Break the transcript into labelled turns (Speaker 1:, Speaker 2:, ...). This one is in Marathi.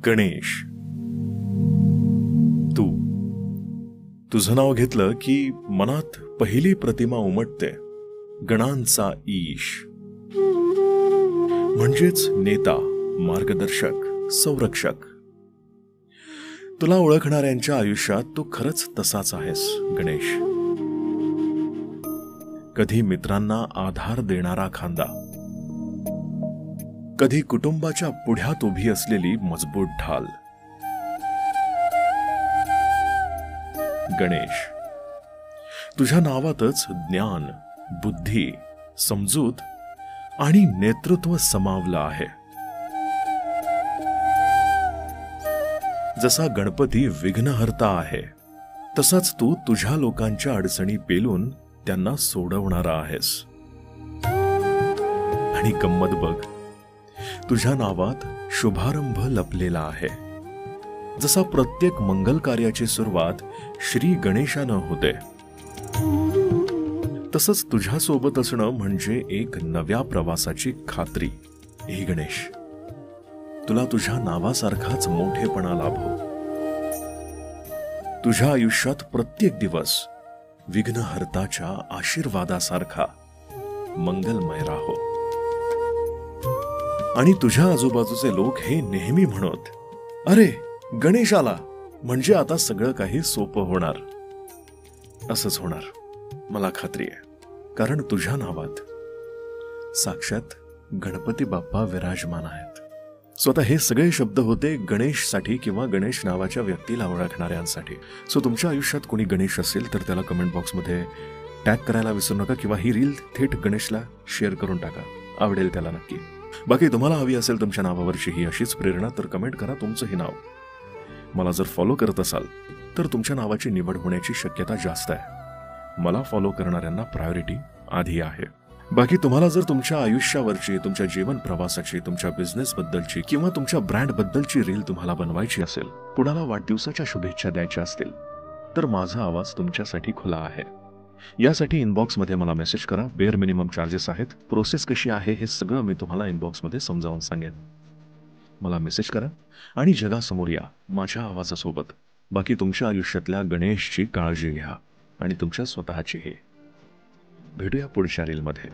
Speaker 1: गणेश. तुझं नाव घेतलं की मनात पहिली प्रतिमा उमटते, गणांचा ईश. म्हणजेच नेता, मार्गदर्शक, संरक्षक. तुला ओळखणाऱ्यांच्या आयुष्यात तू खरंच तसाच आहेस गणेश. कधी मित्रांना आधार देणारा खांदा, कधी कुटुंबाच्या पुढ्यात उभी असलेली मजबूत ढाल. गणेश, तुझ्या नावातच ज्ञान, बुद्धी, समजूत आणि नेतृत्व समावलं आहे. जसा गणपती विघ्नहर्ता आहे, तसाच तू तुझ्या लोकांच्या अडचणी पेलून त्यांना सोडवणारा आहेस. आणि गंमत बघ, तुझ्या नावात शुभारंभ लपलेला आहे. जसा प्रत्येक मंगल कार्याची सुरुवात श्री गणेशानं होते, तसंच तुझ्या सोबत असणं म्हणजे एक नव्या प्रवासाची खात्री. हे गणेश, तुला तुझ्या नावासारखाच मोठेपणा लाभो. तुझ्या आयुष्यात प्रत्येक दिवस विघ्नहर्ताच्या आशीर्वादासारखा मंगलमय राहो. आणि तुझ्या आजूबाजूचे लोक हे नेहमी म्हणत, अरे गणेश आला म्हणजे आता सगळं काही सोपं होणार. असंच होणार, मला खात्री आहे. कारण तुझ्या नावात साक्षात गणपती बाप्पा विराजमान आहेत. स्वतः हे सगळे शब्द होते गणेशसाठी किंवा गणेश नावाच्या व्यक्तीला ओळखणाऱ्यांसाठी. सो तुमच्या आयुष्यात कोणी गणेश असेल तर त्याला कमेंट बॉक्समध्ये टॅग करायला विसरू नका, किंवा ही रील थेट गणेशला शेअर करून टाका. आवडेल त्याला नक्की. बाकी तुम्हाला हवी असेल तुमच्या नावावरची ही अशीच प्रेरणा तर कमेंट करा तुमचंही नाव. मला जर फॉलो करत असाल तर तुमच्या नावाची निवड होण्याची शक्यता जास्त आहे. मला फॉलो करणाऱ्यांना प्रायोरिटी आधी आहे. बाकी तुम्हाला जर तुमच्या आयुष्यावरची, तुमच्या जीवन प्रवासाची, तुमच्या बिझनेस बद्दलची किंवा तुमच्या ब्रँड बद्दलची रील तुम्हाला बनवायची असेल, कुणाला वाढदिवसाच्या शुभेच्छा द्यायच्या असतील, तर माझा आवाज तुमच्यासाठी खुला आहे. यासाठी इनबॉक्समध्ये मला मेसेज करा. बेअर मिनिमम चार्जेस आहेत. प्रोसेस कशी आहे हे सगळं मी तुम्हाला इनबॉक्समध्ये समजावून सांगेन. मला मेसेज करा आणि जगासमोर या माझ्या आवाजासोबत. बाकी तुमच्या आयुष्यातल्या गणेशची काळजी घ्या आणि तुमच्या स्वतःचीही. भेटूया पुढच्या रीलमध्ये.